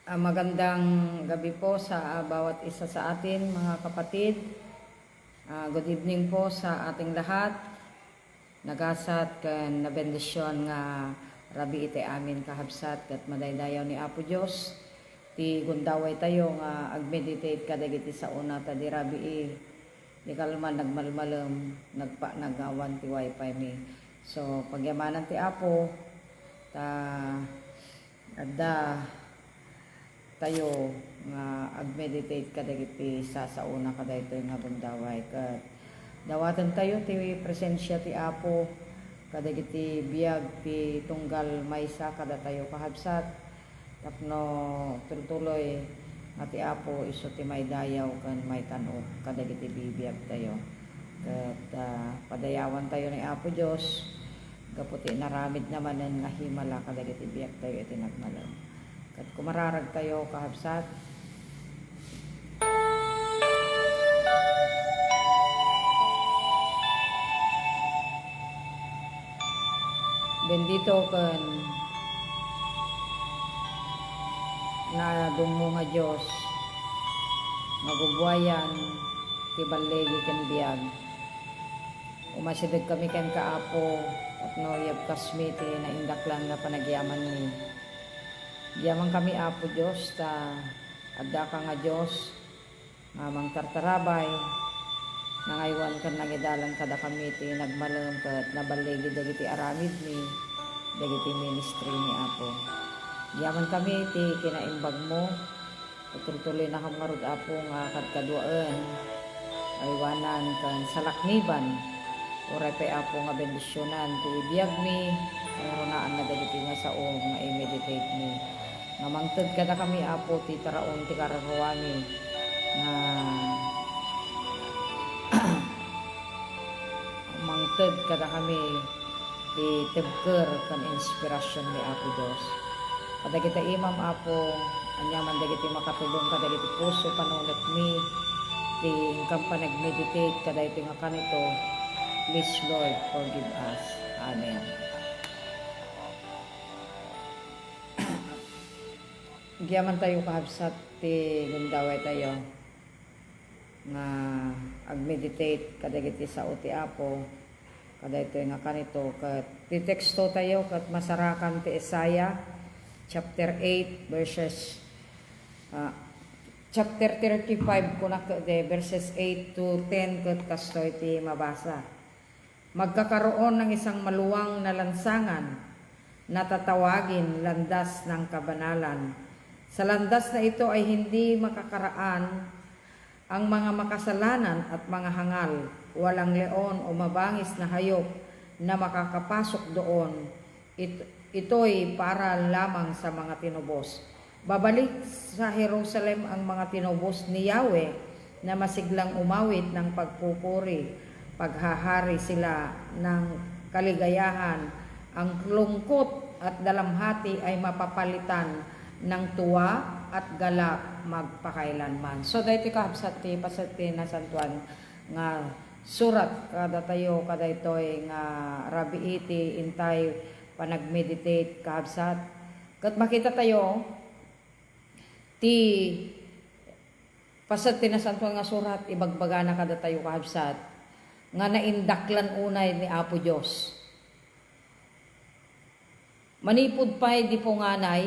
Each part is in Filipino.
Magandang gabi po sa bawat isa sa atin, mga kapatid. Good evening po sa ating lahat. Nagasat ken nabendisyon nga rabi iti amin kahabsat ket madaydayaw ni Apo Dios. Ti gundaway tayo nga ag-meditate kadagiti sa una ta di rabi di kalman nagmalmalem nagawan ti wifi mi. So pagyamanan ti Apo ta adda tayo nga ag-meditate kadagiti sa una kadaytoy nga bundaway ket dawatan tayo ti presensya ti Apo kadagiti biag ti tunggal maysa kada tayo kahabsat tapno tuloy nga ti Apo isu ti maydayaw ken maytan-og kadagiti bibiyag tayo ket padayawan tayo ni Apo Dios gaputi naramid naman nga himala kadagiti biag tayo iti nagmalam. Kat kumararag tayo kahabsat. Bendito ken na dumo nga Dios magubuayan ti ballegi ken biag. Umasideg kami ken kaapo tapno yabkasmi ti naindaklan nga panagyaman ni Diyaman kami Apo Dios ta adda ka nga Dios nga mangtartarabay nangaywan ken nangidalan kada kami ti nagmalem ket naballegi dagiti aramid ni dagiti ministry ni Apo. Diyaman kami ti kinaimbag mo tuloy na kamarud Apo nga kadkaduaen aywanan ken salakniban oray pay Apo nga bendisyonan ti biyag mi mayroonaan na dagiti nga sao nga i-meditate mi nga mangted kada kami Apo ti taraon ti kararuami nga mangted kada kami ti tebker ken inspirasyon ni Apo Dios kadagiti imam Apo anyaman dagiti makatulong kadagiti puso panunot mi ti ingkam panag-meditate kadagiti nga kanito. Please Lord forgive us. Amen. Giyaman tayo kahabsat ti gundaway tayo nga ag-meditate kadagiti sa uti Apo kadaytoy nga kanito ket ti teksto tayo ket masarakan ti Isaiah chapter 8 verses chapter 35 kunak verses 8 to 10 ket kastoy ti mabasa. Magkakaroon ng isang maluwang na lansangan na tatawagin landas ng kabanalan. Sa landas na ito ay hindi makakaraan ang mga makasalanan at mga hangal. Walang leon o mabangis na hayop na makakapasok doon. Ito'y para lamang sa mga tinubos. Babalik sa Jerusalem ang mga tinubos ni Yahweh na masiglang umawit ng pagpupuri. Paghahari sila ng kaligayahan. Ang lungkot at dalamhati ay mapapalitan ng tuwa at galak magpakailanman. So dahito kahabsat ti pasati na santuan nga surat kada tayo kada ito'y nga rabi iti intay panag-meditate kahabsat. Kat makita tayo ti pasati na santuan nga surat ibagbagana kada tayo kahabsat nga naindaklan unay ni Apo Dios. Manipud pay di po nganay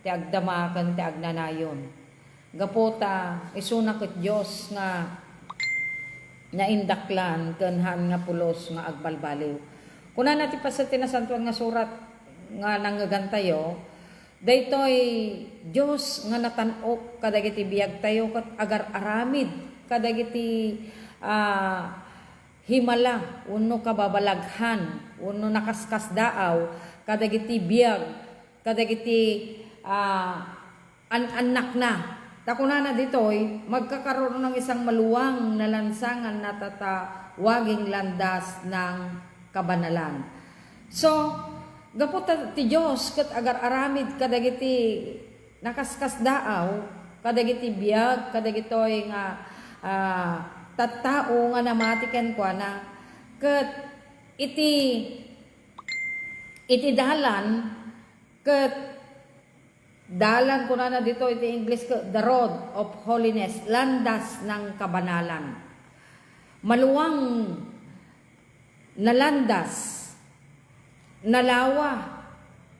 ti agdamaken ti agnanayon. Gapota isuna ket Dios nga naindaklan ken han nga pulos nga agbalbaliw. Kunana ti pasati na santuan nga surat nga nanggagantayo daytoy Dios nga natan-ok kadagiti biag tayo ket agar aramid kadagiti himala uno kababalaghan uno nakaskas daaw kadagiti biag kadagiti anak na takunana ditoy magkakaroon ng isang maluwang na lansangan na tatawaging landas ng kabanalan. So gapot ti Dios ket agar aramid kadagiti nakaskas daaw kadagiti biag kadagitoy nga tattao nga namatiken kwa na ket iti dalan ket Dalan ko na dito, iti English ko, the road of holiness, landas ng kabanalan. Maluwang na landas, nalawa,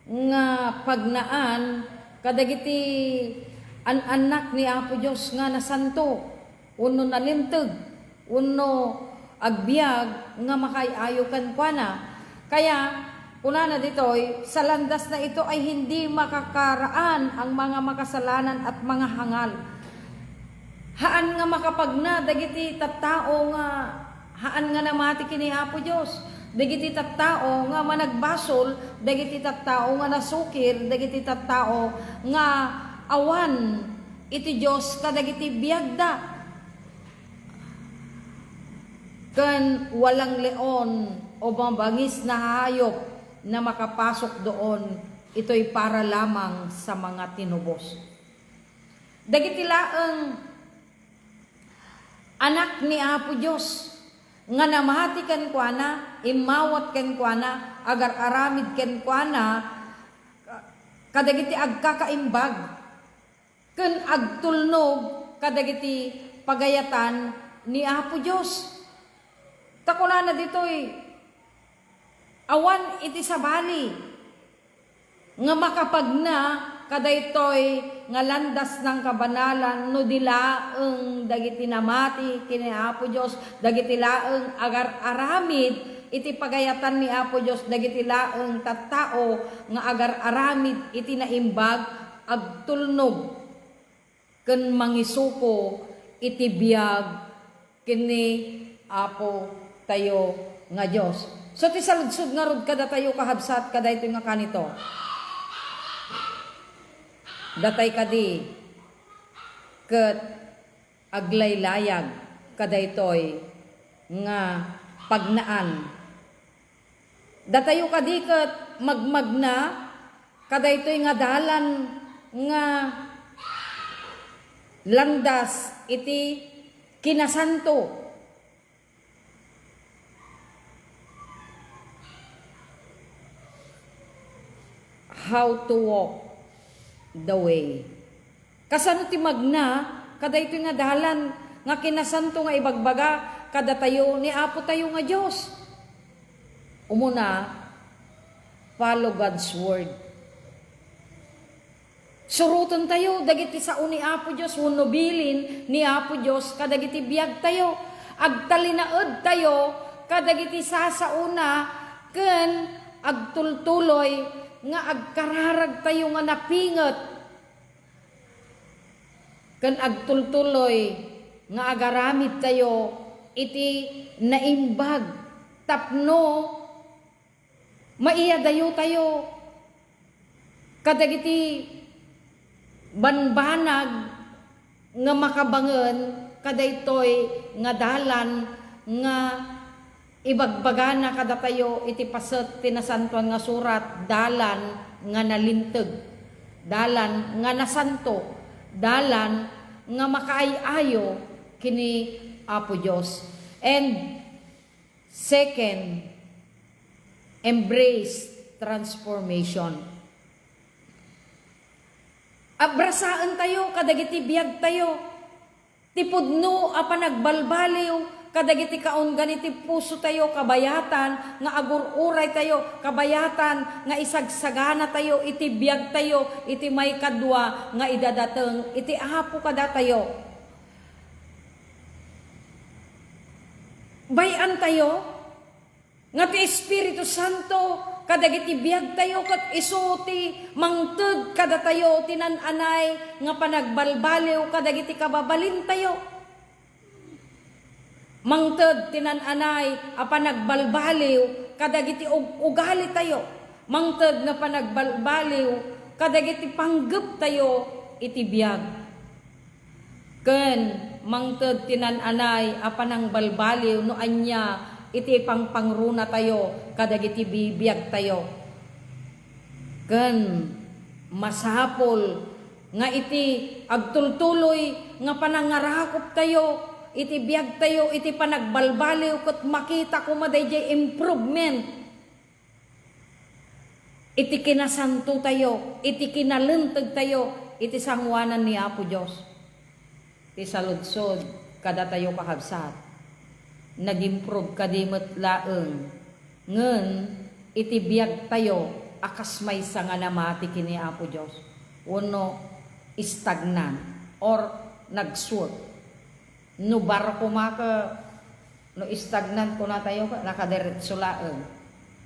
nga pagnaan, kadagiti an anak ni Apo Diyos nga nasanto, uno nalimtag, uno agbiag, nga makayayo kan kwa na. Kaya, una na dito'y, sa landas na ito ay hindi makakaraan ang mga makasalanan at mga hangal. Haan nga makapagna, dagiti tattao nga, haan nga namati kini Apo Diyos. Dagiti tattao nga managbasol, dagiti tattao nga nasukir, dagiti tattao nga awan, iti Diyos kadagiti biyagda. Kan walang leon o mabangis na hayop na makapasok doon, ito'y para lamang sa mga tinubos. Dagiti laeng anak ni Apo Diyos, nga namati ken kuana, imawat ken kuana, agar aramid ken kuana, kadagiti agkakaimbag, ken agtulnog, kadagiti pagayatan ni Apo Diyos. Takuna na dito'y, awan iti sabali nga makapagna kadaytoy nga landas ng kabanalan no dilaeng dagiti namati kini Apo Dios, dagiti laeng agar aramid iti pagayatan ni Apo Dios, dagiti laeng tattao nga agar aramid iti naimbag agtulnog ken mangisuko iti biag kini Apo tayo nga Dios. So ti saludsud nga rod kada tayo kahabsat kada ito nga kanito. Datay kadi ket aglaylayag kada itoy nga pagnaan. Datayo kadi ket magmagna kada itoy nga dalan nga landas iti kinasanto. How to walk the way. Kasano ti magna, kada ito nga dalan, nga kinasanto nga ibagbaga, kada tayo ni Apo tayo nga Diyos. Umuna, follow God's word. Suruton tayo, dagiti sao ni Apo Diyos, unobilin ni Apo Diyos, kadagiti biyag tayo, agtalinaod tayo, kadagiti sasauna, ken agtultuloy, nga agkararag tayo nga napinget ken agtultuloy nga agaramid tayo iti naimbag tapno maiyadayo tayo kadagiti banbanag nga makabangen kadaytoy nga dalan nga ibagbaga na kada tayo iti paset tinasantuan nga surat, dalan nga nalinteg, dalan nga nasanto, dalan nga makaayayo kini Apo Diyos. And second, embrace transformation. Abrasaan tayo, kadagiti biyag tayo, tipudno apan nagbalbaliw, kadagiti kaon ganiti puso tayo, kabayatan, nga agururay tayo, kabayatan, nga isagsagana tayo, iti biyag tayo, iti may kadwa, nga idadateng, iti Apo kada tayo. Bayan tayo, nga ti Espiritu Santo, kadagiti biyag tayo, kat isuti, mangteg kada tayo, tinananay, nga panagbalbaliw, kadagiti kababalin tayo. Mangted tinananay a panagbalbaliw kadagiti ugali tayo. Mangted na panagbalbaliw kadagiti panggep tayo iti biyag. Ken mangted tinananay a panangbalbaliw no anya iti pangpangruna tayo kadagiti bibiyag tayo. Ken masapol nga iti agtultuloy nga panangarakop tayo, iti biyag tayo, iti panagbalbaliw ket makita ko madayjay improvement. iti kinasanto tayo, iti kinalintag tayo, iti sangwanan ni Apo Diyos. Iti saludsod, kada tayo kahabsat. Nag-improve kadimot laeng. Ngen, iti biyag tayo, akas may nga namati kini Apo Diyos. Uno, stagnan or nagsur. No barko maka, no stagnan ko na tayo, nakadiretso laeng.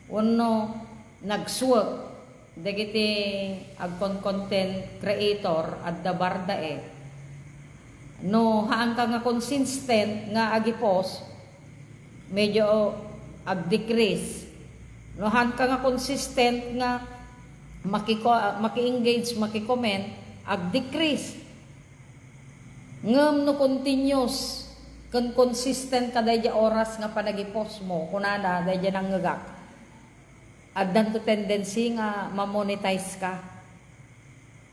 Uno, nagsuwag. Dagiti content creator at dabardae. No, haan ka nga consistent nga agipos, medyo ag-decrease. No, haan ka nga consistent nga maki-engage, maki-comment, ag-decrease. Ngam no continuous, kan consistent ka dahil oras nga panagipos mo, kunana dahil nanggagak. Addan to tendency nga ma-monetize ka.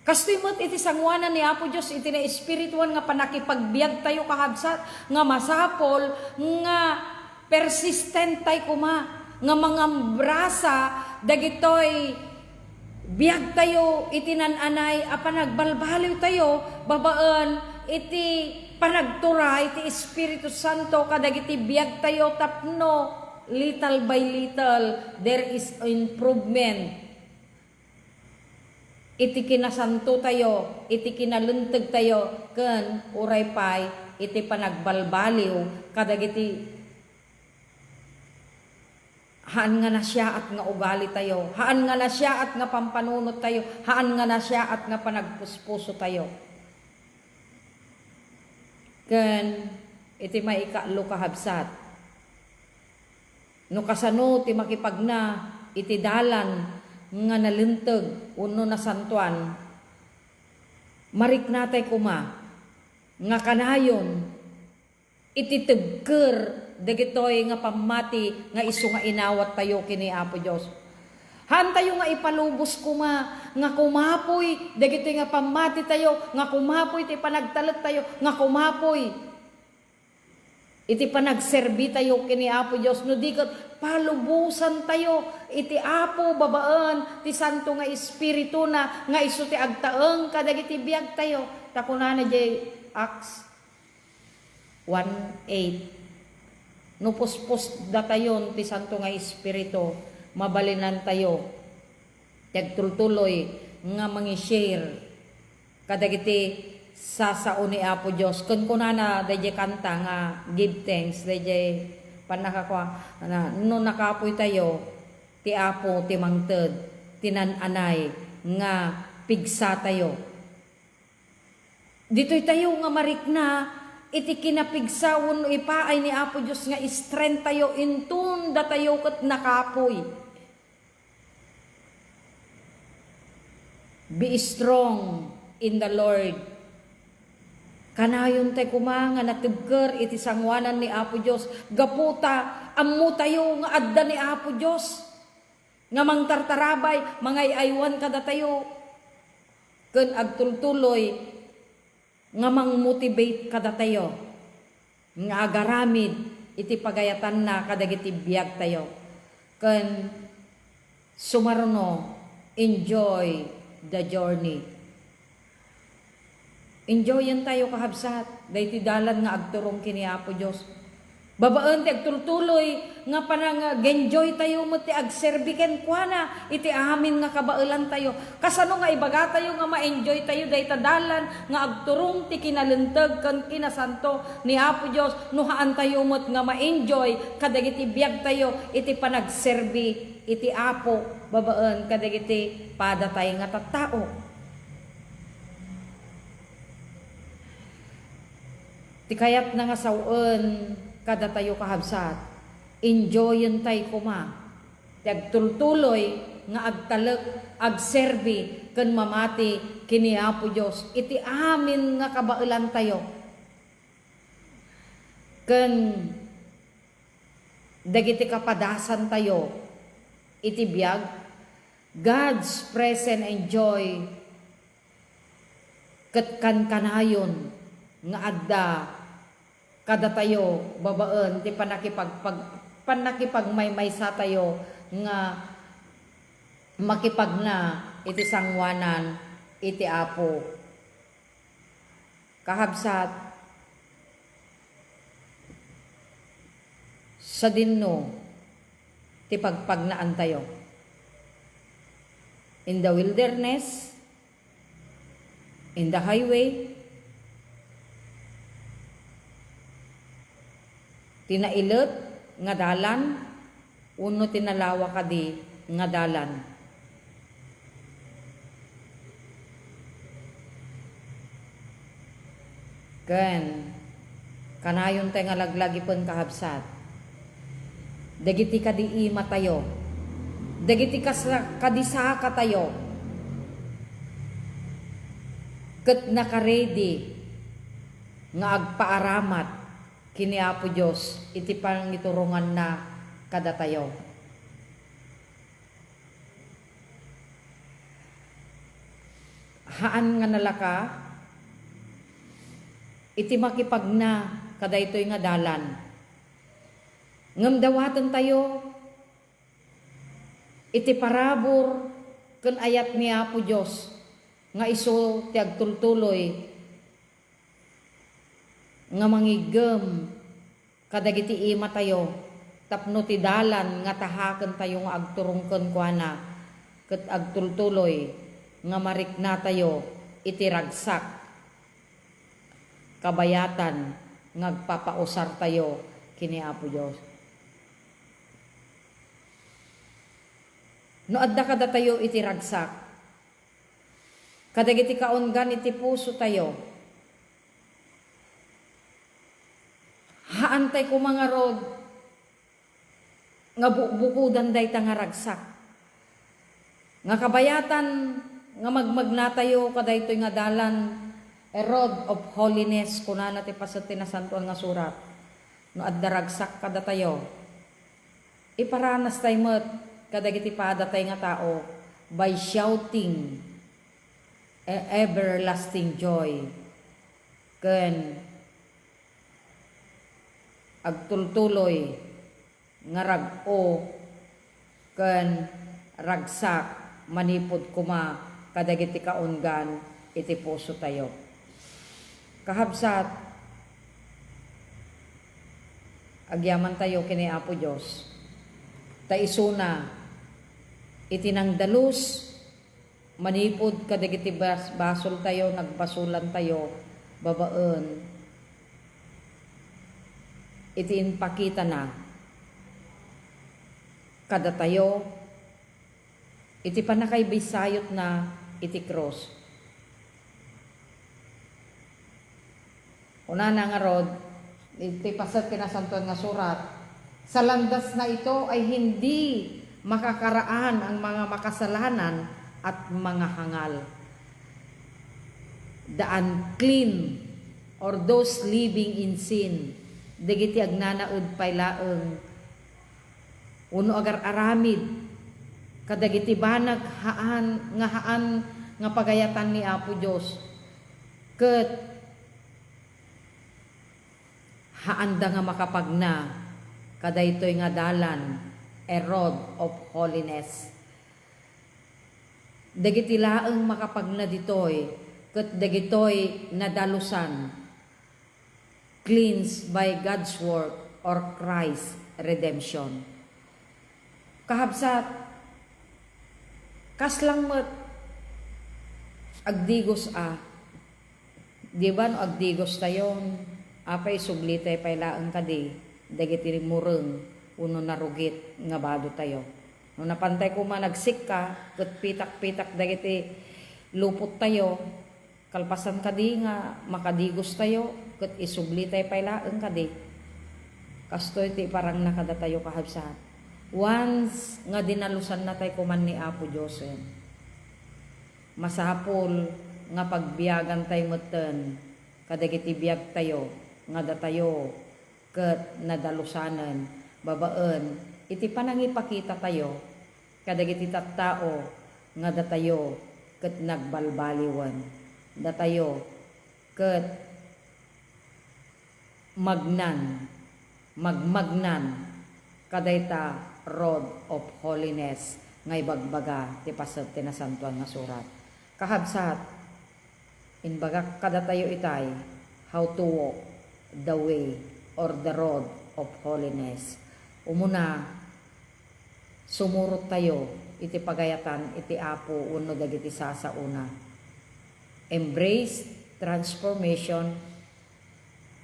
Kastoy mo't iti sangwanan ni Apo Diyos, iti na espirituan nga panakipagbiag tayo kahabsat, nga masapol, nga persistent tayo kuma, nga mga brasa, dagitoy, biag tayo, iti nananay, panagbalbaliw tayo, babaan, iti panagtura, iti Espiritu Santo, kadagiti biag tayo tapno, little by little, there is improvement. Iti kinasanto tayo, iti kinaluntag tayo, ken uray pay, iti panagbalbaliw, kadagiti haan nga na siya at nga ugali tayo, haan nga na siya at nga pampanunot tayo, haan nga na siya at nga panagpuspuso tayo. Ken iti maikalo kahabsat. No kasano ti makipagna, iti dalan, nga nalintag, uno na santuan, marik natay kuma, nga kanayon, ititibker, dagitoy nga pamati, nga iso nga inawat tayo kini Apo Diyos. Han tayo nga ipalubos kuma, nga kumapoy, dagitoy nga pamati tayo, nga kumapoy, iti panagtalag tayo, nga kumapoy, iti panagserbi tayo kini Apo Diyos, no dikat, palubusan tayo, iti Apo babaan, ti Santo nga Espiritu na, nga iso ti agtaeng, kadagiti biag tayo, takunana jay Acts 1:8. No puspos datayon ti Santo nga Espiritu, mabalinan tayo, tagtultuloy, nga mangi-share, kadagiti sasao ni Apo Diyos. Kun kunana, dayjay kanta nga, give thanks, dayjay panakakwa, na, no nakapoy tayo, ti Apo, ti mangted, tinananay, nga pigsa tayo. Dito'y tayo nga marikna, iti kinapigsa, no ipaay ni Apo Diyos nga strength tayo, intunda tayo kat nakapoy. Be strong in the Lord. Kanayon tayo kumanga natibker iti sangwanan ni Apo Diyos. Gaputa, ammo tayo nga adda ni Apo Diyos. Nga mangtartarabay, mangayaywan kada tayo. Ken agtultuloy, nga mangmotivate kada tayo. Nga agaramid, iti pagayatan na kadagiti biag tayo. Ken sumarno, enjoy the journey. Enjoyan tayo kahabsat, dayti dalan nga agturong kini Apo Diyos. Babaan ti agtultuloy, nga panang genjoy tayo mo ti agserbiken kwa na, iti amin nga kabailan tayo. Kasano nga ibaga tayo nga ma-enjoy tayo, dayti dalan nga agturong ti kinalintag kan kinasanto ni Apo Diyos, nuhaan tayo mo't nga ma-enjoy, kadagiti biag tayo, iti panagserbi, iti Apo, babaan, kadagiti pada tayo nga tattao. Ti kayat na nga sauen, kada tayo kahabsat, enjoyin tayo kuma. Ti agtultuloy, nga agtalek, agserbi, ken mamati, kini Apo Diyos. Iti amin nga kabailan tayo. Ken, dagiti kapadasan tayo, iti biag, God's presence and joy, ket kan kanayon, nga adda, kada tayo babaan ti panakipagmaymaysa tayo nga makipagna iti sangwanan iti Apo. Kahabsat sa dinno ti pagpagnaan tayo. In the wilderness, in the highway, tinailet nga dalan, uno tinalawa kadi nga dalan. Ken kanayon tayo nga laglagipon kahabsat. Dagiti kadi ima tayo. Dagiti kadisaka tayo. Ket naka-ready nga agpaaramat kini Apo Dios iti pangiturungan na kada tayo. Haan nga nalaka iti makipagna kada ito'y nga dalan. Ngem dawatan tayo iti parabor ken ayat ni Apo Dios nga isu ti agtultuloy nga manggigem kadagiti ima tayo tapno ti dalan nga tahaken tayo nga agturungken kuana ket agtultuloy nga marikna tayo iti ragsak kabayatan nga agpapausar tayo kini Apo Dios. No adda kada tayo iti ragsak, kadagiti kaunggan iti puso tayo, haantay ko mga rod, nga bukudan day ta nga ragsak. Nga kabayatan, nga magmagna tayo, kaday ito'y nga dalan, a road of holiness, kunana ti pasat tinasantuan nga surat. No adda ragsak kada tayo, iparanas tayo met, kadagiti padatay nga tao by shouting everlasting joy ken agtultuloy nga rag-o ken ragsak manipod kuma kadagiti kaunggan iti puso tayo. Kahabsat agyaman tayo kini Apo Dios ta isuna itinangdalus manipod kadagiti basol tayo nagbasulan tayo babaen itin pakita na kada tayo iti panakay bisayot na iti cross. Una na nga rod iti pasat kinasantuan nga surat sa landas na ito ay hindi makakaraan ang mga makasalanan at mga hangal. The unclean or those living in sin. Dagiti agnanaud paylaeng uno agar aramid kadagiti banag haan nga pagayatan ni Apo Dios. Ket haanda nga makapagna kadaytoy nga dalan a road of holiness. Dagiti laeng makapagna ditoy ket dagitoy nadalusan cleansed by God's work or Christ's redemption. Kahabsat kaslang met agdigos di ba no agdigos tayon apay suglitay paylaeng kadi dagiti mureng uno narugit nga bado tayo. No napantay ko man nagsik ka, ket pitak-pitak dagiti lupot tayo, kalpasan kadi nga makadigos tayo, ket isugli tayo paylaeng kadi. Kastoy ti parang nakada tayo kahabsat. Once nga dinalusan na tayo kuman ni Apo Dios, masapol nga pagbiyagan tayo meten, kadagiti biyag tayo, nga datayo, ket nadalusanen, babaen iti panangipakita tayo kadagiti tattao nga datayo ket nagbalbaliwan datayo ket magmagnan kadayta road of holiness ngay bagbaga ti paset ti nasantuan nga surat. Kahabsat, inbaga kada tayo itay, how to walk the way or the road of holiness. Umuna, sumurot tayo, iti pagayatan, iti apo, uno dagiti sasauna. Embrace transformation,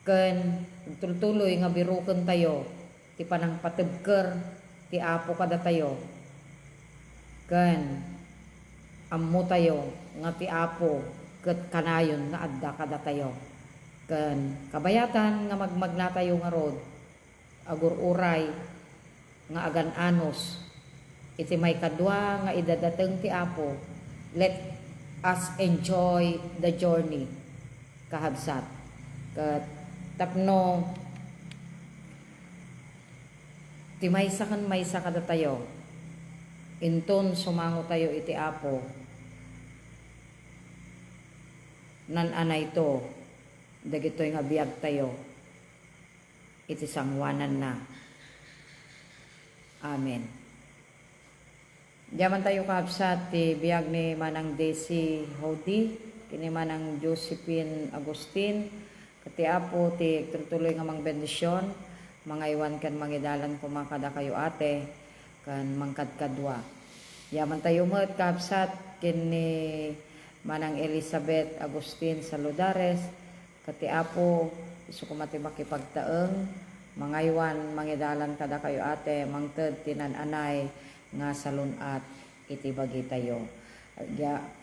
ken tuloy nga biruken tayo, ti panang patebker, ti apo kada tayo, ken ammo tayo, nga ti apo, ket kanayon nga adda kada tayo. Ken kabayatan nga magmagna tayo nga rod, agur uray, nga agan-anos, iti may kadwa nga idadateng ti apo, let us enjoy the journey. Kahabsat, ket tapno ti maysa kan maysa kada tayo, inton sumango tayo iti apo, nan-anay to, dagitoy nga biag tayo, iti sangwanan na. Amen. Diyaman tayo kahabsat ti biag ni Manang Daisy Hody, kini Manang Josephine Agustin, kati apo ti tuloy nga mang bendisyon, mga iwan kan mangidalan kumakada kayo ate, kan mangkadkadwa. Diyaman tayo met kahabsat kini Manang Elizabeth Agustin Saludares, kati apo isu kumati makipagtaeng, mga iwan mangidalan kada kayo ate, mangted tinan-anay nga salunat iti bagi tayo.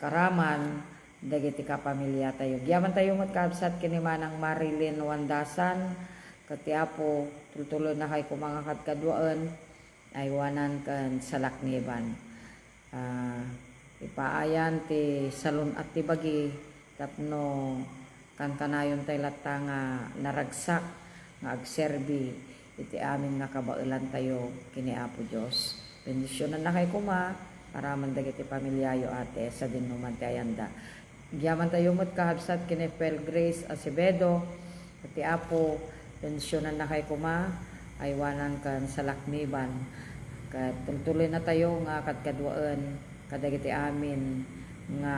Karaman dagiti kapamilya tayo. Giyaman tayo magkabsat kini Manang Marilyn Wandasan, kati apo tuloy na kay kumanga kadkadwaan ay wanan kan salakniban. Ipaayan ti salunat ti bagi tapno kan kanayon tayo latta nga naragsak nga agserbi iti amin nga kabailan tayo kini Apo Dios. Bendisyonan na kay kuma para mandagiti pamilyayo ate sa dinuman ti ayanda. Giyaman tayo met kahabsat kini Pel Grace Acevedo, iti apo bendisyonan na kay kuma ay wanan kan salakniban. Kat tuloy na tayo nga kadkadwaan kadagiti amin nga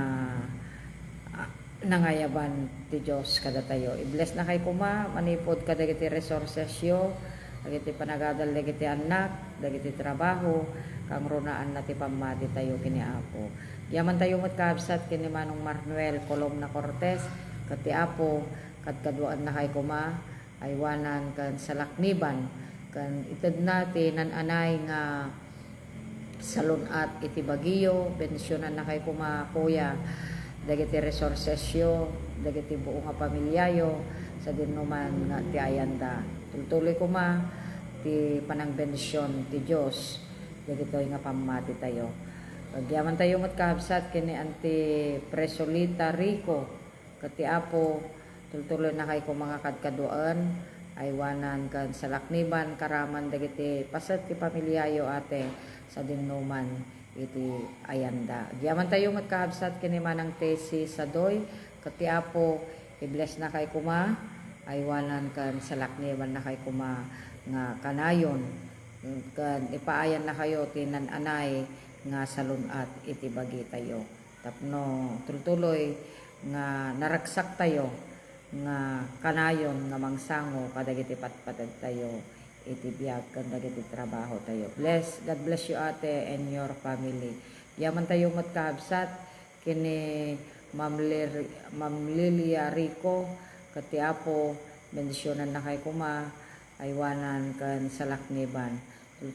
nangayaban ti Dios kada tayo. I-bless na kay kuma manipod kadagiti resources yo, dagiti panagadal dagiti anak, dagiti trabaho, kang runaan na ti pamati tayo kini apo. Yaman tayo met kahabsat kini Manong Manuel Colomna Cortez, kati apo kadkadwaan na kay kuma ay wanan kan salakniban, kan ited natin nananay nga salunat iti bagiyo, bendisyonan na kay kuma kuya, dagiti resources yo, dagiti buo nga pamilyayo sa dinuman nga ti ayanda. Tuloy kuma ti panang bendisyon ti Dios dagitoy nga pamati tayo. Pagyaman tayo met kahabsat kini Auntie Presolita Rico, kati apo tuloy na kay ko mga kadkaduan ay wanan kan salakniban karaman dagiti paset ti pamilyayo ate sa dinuman iti ayanda. Diyaman tayo met kahabsat kini Manang Tesi Sadoy, kati apo i-bless na kay kuma ay wanan kan salakniban na kay kuma nga kanayon, kan ipaayan na kayo tinan-anay nga salunat iti bagi tayo. Tapno tuloy nga naragsak tayo nga kanayon nga mangsango kadagiti patpatag tayo iti biag kan dagiti trabaho tayo. God bless you ate and your family. Yaman tayo met kahabsat kini Ma'am Lilia Rico, kati apo bendisyonan na kay kuma ay wanan kan salakniban.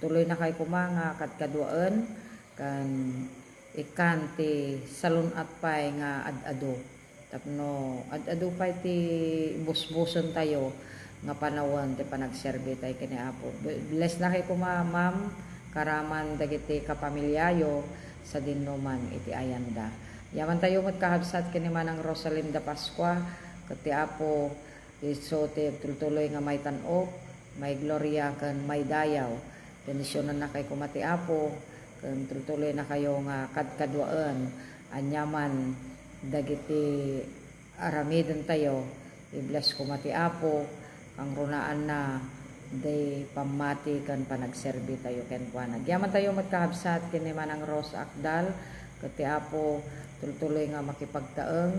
Tuloy na kay kuma nga kadkaduan kan ikan ti salunat pay nga adado. Tapno adado pay ti busbuson tayo nga panawan ti panagserbi tayo kini apo. Bless na kay kuma ma'am karaman dagiti kapamilyayo sa dinuman iti ayanda. Yaman tayo met kahabsat kini Manang Rosalinda Pascua, kati apo iso ti tuloy nga may tan-ok, may gloria kan may dayaw. Bendisyonan na kay kumati apo, kan tuloy na kayo nga kadkadwaan anyaman dagiti aramiden tayo. I-bless kumati apo kang runaan na day pamati kan panagserbi tayo ken kuana. Gyaman tayo magkahabsat kini manang Rose Akdal ket Apo tultuloy nga makipagtaeng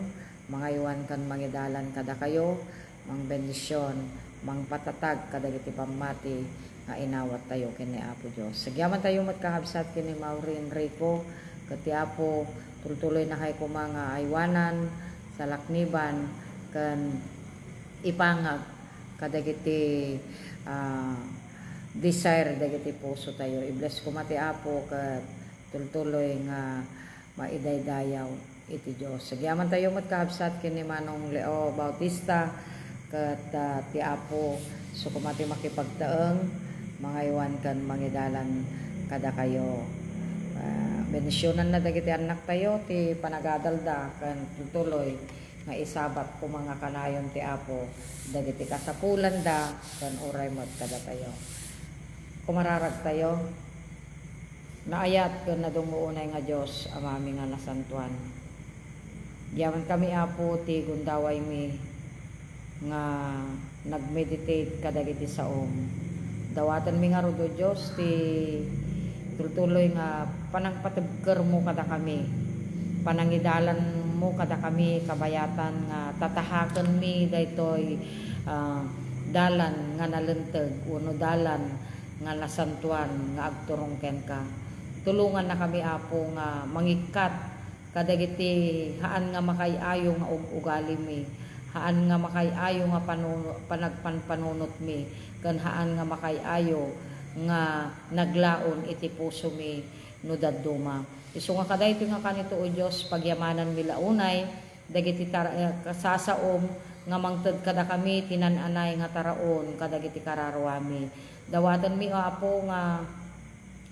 mga iwan kan mangidalan kada kayo, mang bendisyon, mang patatag kadagiti pamati nga inawat tayo kini Apo Dios. Sagyaman tayo magkahabsat kini Maureen Rico ket Apo tultuloy na kay ko mga aywanan sa lakniban ken ipangag kadagiti desire dagiti puso tayo. I-bless ko mati Apo ket tultuloy nga maidaydayaw iti Dios. Sagyaman tayo magkahabsat kini Manong Leo Bautista ket ti Apo so kumati makipagtaeng mga iwan kan mangidalan kada kayo. Benisyonan na dagiti anak tayo ti panagadalda kan tultuloy nga isabat ko mga kanayon ti Apo dagiti kasapulan da kan uray mat kada tayo. Kumararag tayo naayat ken nadumuunay nga Dios amami nga nasantuan. Diyaman kami Apo ti gundaway mi nga nagmeditate kadagiti saom. Dawatan mi nga rudo Dios ti tultuloy nga panangpatibker mo kada kami. Panangidalan mo kada kami kabayatan nga tatahaken mi daytoy dalan nga nalenteg uno dalan nga nasantuan nga agturong ken ka. Tulungan na kami Apo nga mangikat kadagiti haan nga makayayo nga ugali mi. Haan nga makayayo nga panagpanpanunot mi ken haan nga makayayo nga naglaon iti puso mi no dadduma. Isu nga kadaytoy nga kanito o Dios pagyamanan mi launay dagiti kasasaom nga mangted kada kami tinan-anay nga taraon kadagiti kararwami. Dawatan mi o Apo nga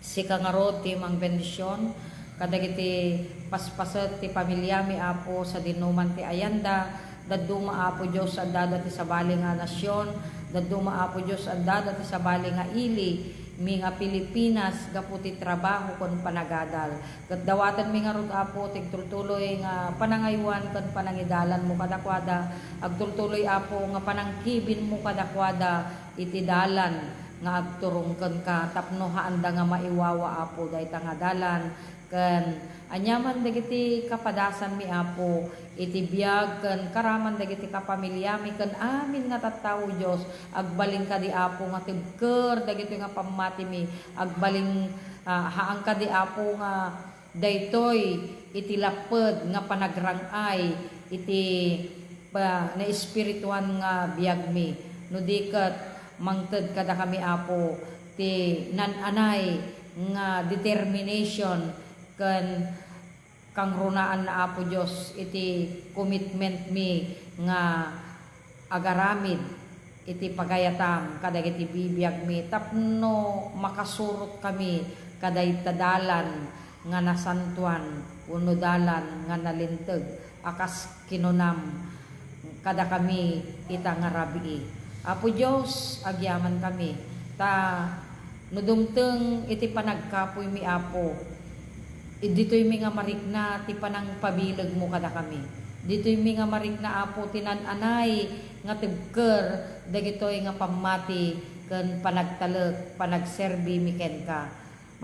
sika nga rod ti mang bendisyon kadagiti paspaset ti pamilya mi Apo sa dinuman ti ayanda dadduma Apo Dios adda ti sabali nga nasyon dadduma Apo Dios adda ti sabali nga ili mi nga Pilipinas gaputi trabaho kon panagadal ket dawatan mi nga rod Apo tigtultuloy nga panangaywan ken panangidalan mo kadakwada agtultuloy Apo nga panangkibin mo kadakwada iti dalan nga agturong ken ka tapno haanda nga maiwawa Apo dayta nga dalan ken anyaman dagiti kapadasan mi Apo iti biag ken karaman dagiti kapamilya mi ken amin nga tattao Dios agbalin ka di Apo nga tibker dagiti nga pamati mi agbalin haang ka di Apo nga daytoy iti laped nga panagrang-ay iti na espirituan nga biag mi no diket mangted kada kami Apo ti nananay nga determination ken kang runaan na Apo Dios iti commitment mi nga agaramid iti pagayatam kadagiti bibiyag mi tapno makasurot kami kadayta dalan nga nasantuan uno dalan nga nalinteg akas kinunam kada kami ita nga rabii. Apo Dios agyaman kami ta no dumteng iti panagkapoy mi Apo ditoy mi nga marikna ti panang pabileg mo kada kami ditoy mi nga marikna Apo tinan-anay nga tibker dagitoy nga pamati ken panagtalek panagserbi mi ken ka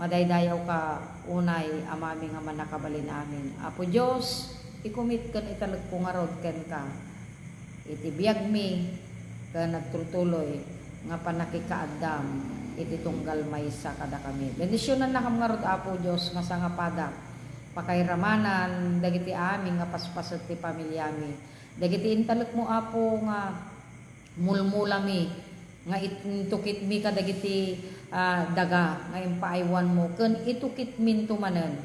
madaydayaw ka unay amami nga manakabalin amin. Apo Dios ikumit ken italek ko nga rod ken ka iti biag mi ken nagtultuloy nga panakikaadam iti tunggal maysa kada kami. Bendisyonan na kam nga rod Apo Dios nga sangapada pakairamanan dagiti amin nga paspaset ti pamilya mi. Dagiti intalek mo Apo nga mulmula mi nga itukit mi kadagiti daga nga impaaywan mo ken itukit min tumanen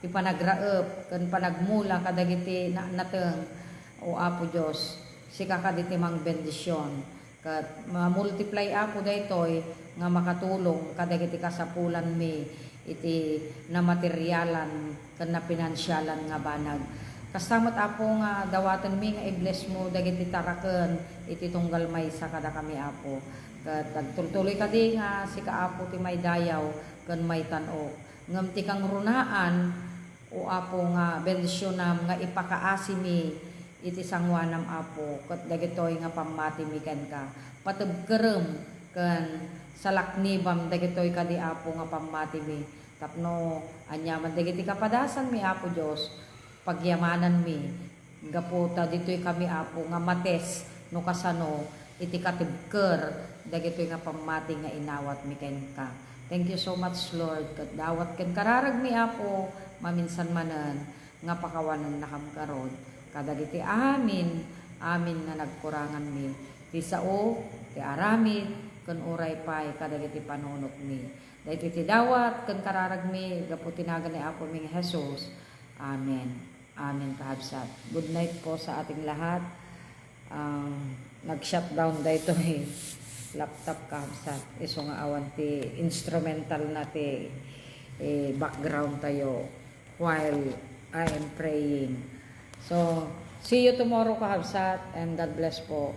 ti panagraep ken panagmula kadagiti nateng o Apo Dios sika kaditi mang bendisyon ket ma-multiply Apo daytoy nga makatulong kadagiti kasapulan mi iti na materyalan ken na pinansyalan nga banag. Kastamat Apo nga dawaten mi nga i-bless mo dagiti taraken iti tunggal maysa kada kami Apo. Ket agtultuloy kadi nga sika Apo ti maydayaw ken maytan-o. Ngem ti kang runaan o Apo nga bendisyonam nga ipakaasi mi iti sangwanam Apo ket dagitoy nga pamati mi ken ka. Patebkerem ken salaknibam dagitoy kadi Apo nga pammati mi tapno anyaman dagiti kapadasan mi Apo Dios pagyamanan mi gaputa ditoy kami Apo nga mates no kasano iti katibker dagitoy nga pammati nga inawat mi ken ka. Thank you so much Lord ket dawat ken kararag mi Apo maminsan manen nga pakawanan na kamkaron kadagiti amin na nagkurangan mi ti sao ti aramid ken uray pay kadagiti panunot mi daytoy ti dawat ken kararag mi gapu tinagan ni Apo mi nga Jesus. Amen. Amen kahabsat. Good night po sa ating lahat. Nag-shutdown daytoy laptop kahabsat. Iso nga awan ti instrumental na ti background tayo while I am praying. So, see you tomorrow kahabsat and God bless po.